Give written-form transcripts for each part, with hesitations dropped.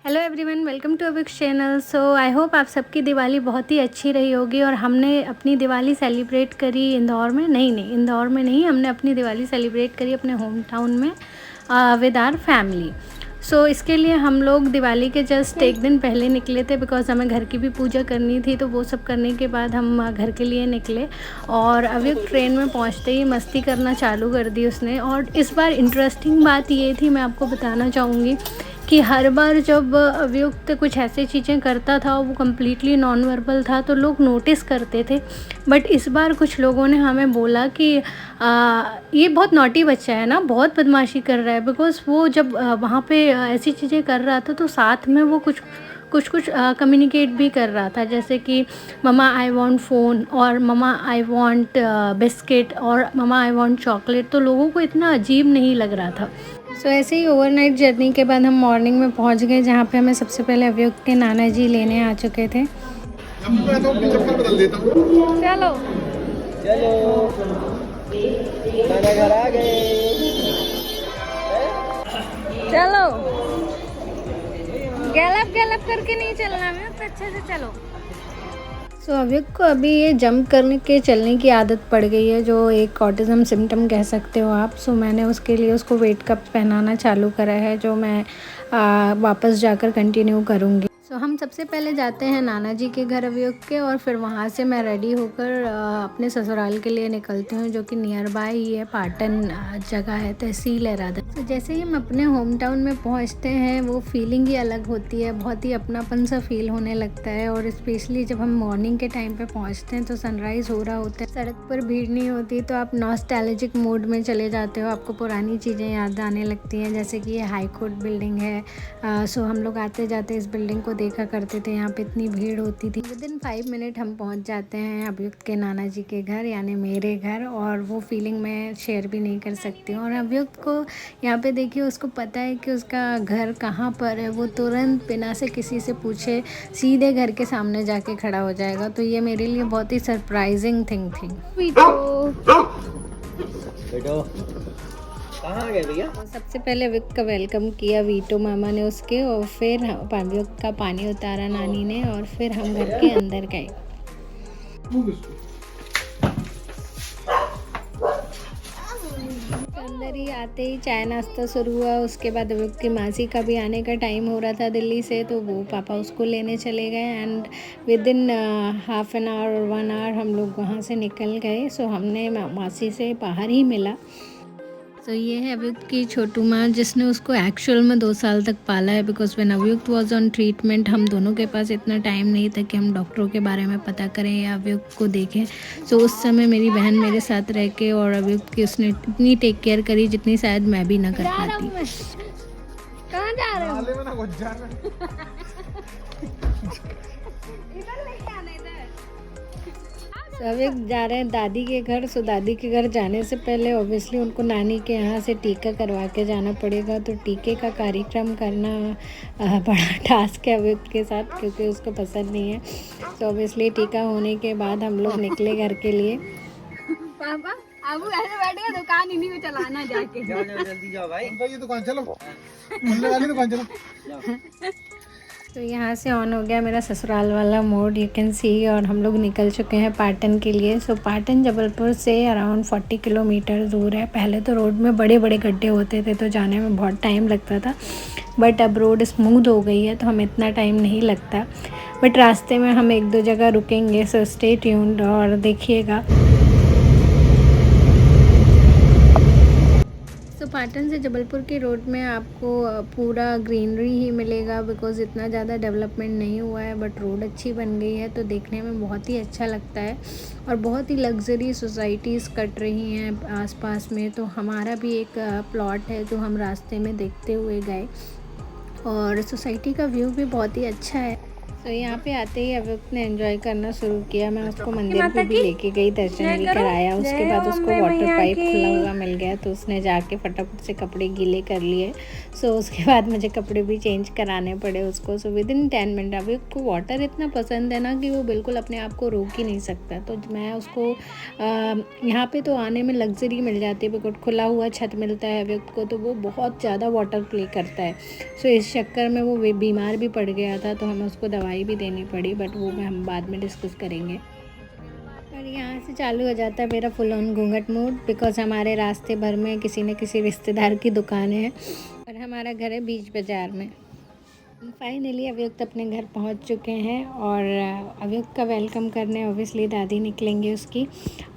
Hello everyone, welcome to Avik's channel. So I hope आप सबकी दिवाली बहुत ही अच्छी रही होगी। और हमने अपनी दिवाली सेलिब्रेट करी इंदौर में इंदौर में नहीं, हमने अपनी दिवाली सेलिब्रेट करी अपने होम टाउन में विद आवर फैमिली। सो इसके लिए हम लोग दिवाली के जस्ट एक दिन पहले निकले थे, बिकॉज हमें घर की भी पूजा करनी थी। तो वो सब करने के बाद हम घर के लिए निकले और अभी ट्रेन में पहुंचते ही मस्ती करना चालू कर दी उसने। और इस बार इंटरेस्टिंग बात ये थी, मैं आपको बताना चाहूँगी कि हर बार जब अभियुक्त कुछ ऐसी चीज़ें करता था वो कम्प्लीटली नॉन वर्बल था तो लोग नोटिस करते थे। बट इस बार कुछ लोगों ने हमें बोला कि ये बहुत नॉटी बच्चा है ना, बहुत बदमाशी कर रहा है। बिकॉज़ वो जब वहाँ पे ऐसी चीज़ें कर रहा था तो साथ में वो कुछ कम्युनिकेट भी कर रहा था, जैसे कि ममा आई वांट फ़ोन और ममा आई वांट बिस्किट और ममा आई वांट चॉकलेट। तो लोगों को इतना अजीब नहीं लग रहा था। सो ऐसे ही ओवरनाइट जर्नी के बाद हम मॉर्निंग में पहुंच गए, जहाँ पे हमें सबसे पहले अभियुक्त के नाना जी लेने आ चुके थे। चलो नाना घर आ गए। चलो, गैलप करके नहीं चलना है तो अच्छे से चलो। सो अभियुक्त को अभी ये जंप करने के चलने की आदत पड़ गई है, जो एक ऑटिज़म सिम्टम कह सकते हो आप। सो मैंने उसके लिए उसको वेट कप पहनाना चालू करा है, जो मैं वापस जाकर कंटिन्यू करूँगी। सो हम सबसे पहले जाते हैं नाना जी के घर अभियुक्त के, और फिर वहाँ से मैं रेडी होकर अपने ससुराल के लिए निकलती हूँ, जो कि नियर बाय ही है। पाटन जगह है, तहसील है राधा। तो जैसे ही हम अपने होम टाउन में पहुँचते हैं वो फीलिंग ही अलग होती है, बहुत ही अपनापन सा फील होने लगता है। और स्पेशली जब हम मॉर्निंग के टाइम पे पहुँचते हैं तो सनराइज़ हो रहा होता है, सड़क पर भीड़ नहीं होती, तो आप नॉस्टैल्जिक मूड में चले जाते हो। आपको पुरानी चीज़ें याद आने लगती हैं, जैसे कि ये हाई कोर्ट बिल्डिंग है। सो हम लोग आते जाते इस बिल्डिंग को देखा करते थे, यहाँ पे इतनी भीड़ होती थी। विदिन 5 मिनट हम पहुँच जाते हैं अभियुक्त के नाना जी के घर, यानी मेरे घर। और वो फीलिंग मैं शेयर भी नहीं कर सकती हूँ। और अभियुक्त को यहाँ पे देखिए, उसको पता है कि उसका घर कहाँ पर है। वो तुरंत बिना से किसी से पूछे सीधे घर के सामने जाके खड़ा हो जाएगा। तो ये मेरे लिए बहुत ही सरप्राइजिंग थिंग थी। बेटो कहाँ गए भैया? तो सबसे पहले अभियुक्त का वेलकम किया वीटो मामा ने उसके, और फिर अभियुक्त का पानी उतारा नानी ने, और फिर हम घर के अंदर गए। अंदर ही आते ही चाय नाश्ता शुरू हुआ। उसके बाद अभियुक्त की मासी का भी आने का टाइम हो रहा था दिल्ली से, तो वो पापा उसको लेने चले गए। And within half an hour और 1 आवर हम लोग वहाँ से निकल गए। सो हमने मासी से बाहर ही मिला। तो ये है अभियुक्त की छोटू माँ, जिसने उसको एक्चुअल में 2 साल तक पाला है। बिकॉज व्हेन अभियुक्त वाज ऑन ट्रीटमेंट हम दोनों के पास इतना टाइम नहीं था कि हम डॉक्टरों के बारे में पता करें या अभियुक्त को देखें। सो उस समय मेरी बहन मेरे साथ रह के और अभियुक्त की उसने इतनी टेक केयर करी जितनी शायद मैं भी ना कर पाती। कहाँ जा रहे हो? अभियुक्त जा रहे हैं दादी के घर। सो दादी के घर जाने से पहले ऑब्वियसली उनको नानी के यहाँ से टीका करवा के जाना पड़ेगा। तो टीके का कार्यक्रम करना बड़ा टास्क है अभियुक्त के साथ, क्योंकि उसको पसंद नहीं है। तो ऑब्वियसली टीका होने के बाद हम लोग निकले घर के लिए। पापा अब ऐसे बैठेगा, दुकान इन्हीं में चलाना जाके। जल्दी जाओ भाई। ये दुकान चलो, खुलने वाली दुकान चलो। तो यहाँ से ऑन हो गया मेरा ससुराल वाला मोड, यू कैन सी। और हम लोग निकल चुके हैं पाटन के लिए। सो पाटन जबलपुर से अराउंड 40 किलोमीटर दूर है। पहले तो रोड में बड़े बड़े गड्ढे होते थे, तो जाने में बहुत टाइम लगता था। बट अब रोड स्मूथ हो गई है तो हमें इतना टाइम नहीं लगता। बट रास्ते में हम 1-2 जगह रुकेंगे, सो स्टे ट्यून्ड और देखिएगा। तो पाटन से जबलपुर की रोड में आपको पूरा ग्रीनरी ही मिलेगा, बिकॉज़ इतना ज़्यादा डेवलपमेंट नहीं हुआ है। बट रोड अच्छी बन गई है तो देखने में बहुत ही अच्छा लगता है। और बहुत ही लग्जरी सोसाइटीज़ कट रही हैं आसपास में। तो हमारा भी एक प्लॉट है जो हम रास्ते में देखते हुए गए, और सोसाइटी का व्यू भी बहुत ही अच्छा है। तो यहाँ पे आते ही अभियुक्त ने एंजॉय करना शुरू किया। मैं उसको मंदिर पे भी लेके गई, दर्शन भी कराया। उसके बाद उसको वाटर पाइप खुला हुआ मिल गया तो उसने जाके फटाफट से कपड़े गीले कर लिए। सो उसके बाद मुझे कपड़े भी चेंज कराने पड़े उसको। So with in 10 minute. अभियुक्त को वाटर इतना पसंद है ना कि वो बिल्कुल अपने आप को रोक ही नहीं सकता। तो मैं उसको यहाँ पे तो आने में लग्जरी मिल जाती है, बिकॉज खुला हुआ छत मिलता है अभियुक्त को, तो वो बहुत ज़्यादा वाटर प्ले करता है। सो इस चक्कर में वो बीमार भी पड़ गया था, तो हमें उसको दवाई भी देनी पड़ी, बट वो हम बाद में डिस्कस करेंगे। और यहाँ से चालू हो जाता है मेरा फुल ऑन घूंघट मूड, बिकॉज हमारे रास्ते भर में किसी न किसी रिश्तेदार की दुकान है और हमारा घर है बीच बाज़ार में। फाइनली अभियुक्त अपने घर पहुंच चुके हैं और अभियुक्त का वेलकम करने ऑब्वियसली दादी निकलेंगे उसकी।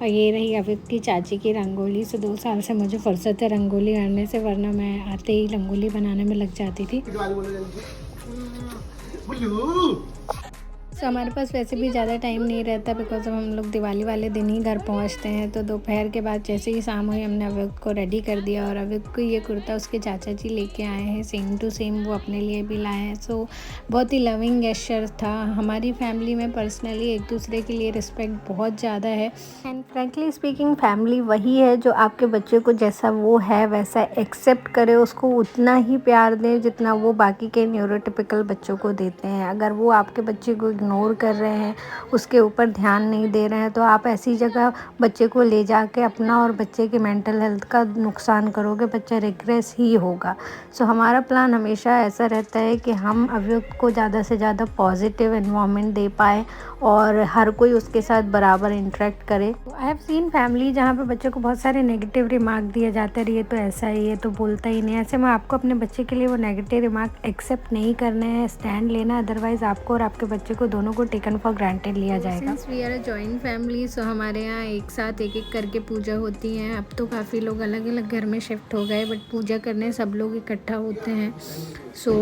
और ये रही अभियुक्त की चाची की रंगोली। सो 2 साल से मुझे फुर्सत है रंगोली करने से, वरना मैं आते ही रंगोली बनाने में लग जाती थी। सो हमारे पास वैसे भी ज़्यादा टाइम नहीं रहता, बिकॉज अब हम लोग दिवाली वाले दिन ही घर पहुंचते हैं। तो दोपहर के बाद जैसे ही शाम हुई हमने अभियुक्त को रेडी कर दिया। और अभियुक्त को ये कुर्ता उसके चाचा जी लेके आए हैं, सेम टू सेम वो अपने लिए भी लाए हैं। सो बहुत ही लविंग गेस्चर था। हमारी फैमिली में पर्सनली एक दूसरे के लिए रिस्पेक्ट बहुत ज़्यादा है। एंड फ्रेंकली स्पीकिंग फैमिली वही है जो आपके बच्चे को जैसा वो है वैसा एक्सेप्ट करे, उसको उतना ही प्यार दें जितना वो बाकी के न्यूरोटिपिकल बच्चों को देते हैं। अगर वो आपके बच्चे को इग्नोर कर रहे हैं, उसके ऊपर ध्यान नहीं दे रहे हैं, तो आप ऐसी जगह बच्चे को ले जाके अपना और बच्चे के मेंटल हेल्थ का नुकसान करोगे, बच्चा रिग्रेस ही होगा। सो हमारा प्लान हमेशा ऐसा रहता है कि हम अभियुक्त को ज़्यादा से ज़्यादा पॉजिटिव एनवायरनमेंट दे पाए और हर कोई उसके साथ बराबर इंटरेक्ट करे। आई हैव सीन फैमिली जहाँ पे बच्चे को बहुत सारे नेगेटिव रिमार्क दिए जाते हैं, ये तो ऐसा ही है, तो बोलता ही नहीं। ऐसे में आपको अपने बच्चे के लिए वो नेगेटिव रिमार्क एक्सेप्ट नहीं करने हैं, स्टैंड लेना, अदरवाइज़ आपको और आपके बच्चे को दोनों को टेकन फॉर ग्रांटेड लिया जाएगा। We are a joint family, so हमारे यहाँ एक साथ एक एक करके पूजा होती है। अब तो काफ़ी लोग अलग अलग घर में शिफ्ट हो गए, बट पूजा करने सब लोग इकट्ठा होते हैं। सो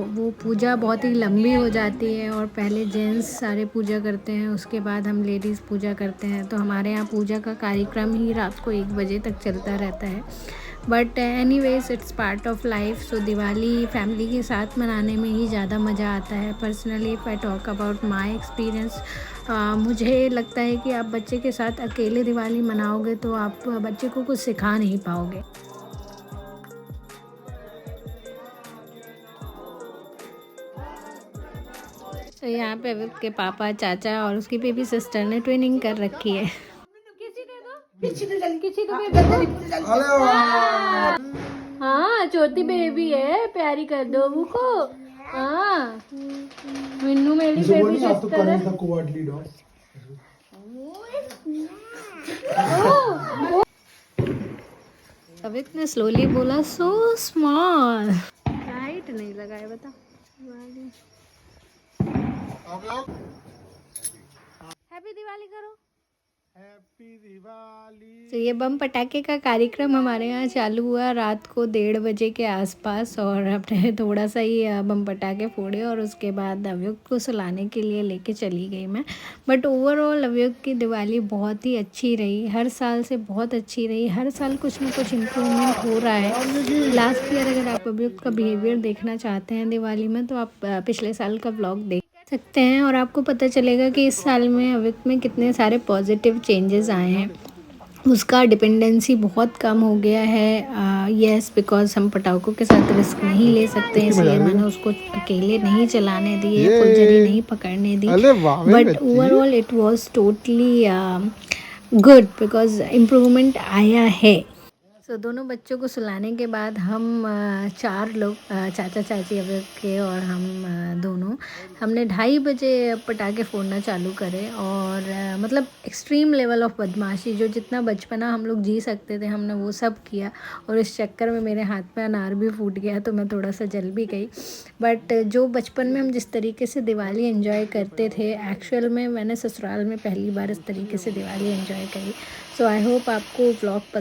वो पूजा बहुत ही लंबी हो जाती है और पहले जेंट्स सारे पूजा करते हैं, उसके बाद हम लेडीज़ पूजा करते हैं। तो हमारे यहाँ पूजा का कार्यक्रम ही रात को 1 बजे तक चलता रहता है। But anyways it's part of life. So Diwali family के साथ मनाने में ही ज़्यादा मज़ा आता है। Personally if I talk about my experience, मुझे लगता है कि आप बच्चे के साथ अकेले दिवाली मनाओगे तो आप बच्चे को कुछ सिखा नहीं पाओगे। तो यहाँ पे अभियुक्त के पापा, चाचा और उसकी बेबी सिस्टर ने ट्विनिंग कर रखी है। हाँ छोटी बेबी है, प्यारी कर दो उसको। हाँ मिन्नू मेरी बेबी सिस्टर है। अभियुक्त ने स्लोली बोला सो स्मॉल। लाइट नहीं लगाया, बता। हैप्पी दिवाली करो। हैप्पी दिवाली। तो ये बम पटाखे का कार्यक्रम हमारे यहाँ चालू हुआ रात को 1:30 बजे के आसपास, और हमने थोड़ा सा ही बम पटाखे फोड़े और उसके बाद अभियुक्त को सुलाने के लिए लेके चली गई मैं। बट ओवरऑल अभियुक्त की दिवाली बहुत ही अच्छी रही, हर साल से बहुत अच्छी रही। हर साल कुछ ना कुछ इम्प्रूवमेंट हो रहा है। लास्ट ईयर अगर आप अभियुक्त का बिहेवियर देखना चाहते हैं दिवाली में तो आप पिछले साल का व्लॉग देख सकते हैं और आपको पता चलेगा कि इस साल में अभियुक्त में कितने सारे पॉजिटिव चेंजेस आए हैं। उसका डिपेंडेंसी बहुत कम हो गया है। यस, बिकॉज हम पटाखों के साथ रिस्क नहीं ले सकते, इसलिए मैंने उसको अकेले नहीं चलाने दिए, फुलझड़ी नहीं पकड़ने दी। But overall it was totally good because improvement आया है। सो दोनों बच्चों को सुलाने के बाद हम 4 लोग, चाचा चाची अभियुक्त के और हम दोनों, हमने 2:30 बजे पटाखे फोड़ना चालू करे। और मतलब एक्सट्रीम लेवल ऑफ बदमाशी, जो जितना बचपना हम लोग जी सकते थे हमने वो सब किया। और इस चक्कर में मेरे हाथ में अनार भी फूट गया तो मैं थोड़ा सा जल भी गई। बट जो बचपन में हम जिस तरीके से दिवाली एंजॉय करते थे, एक्चुअल में मैंने ससुराल में पहली बार इस तरीके से दिवाली एंजॉय करी। सो आई होप आपको व्लॉग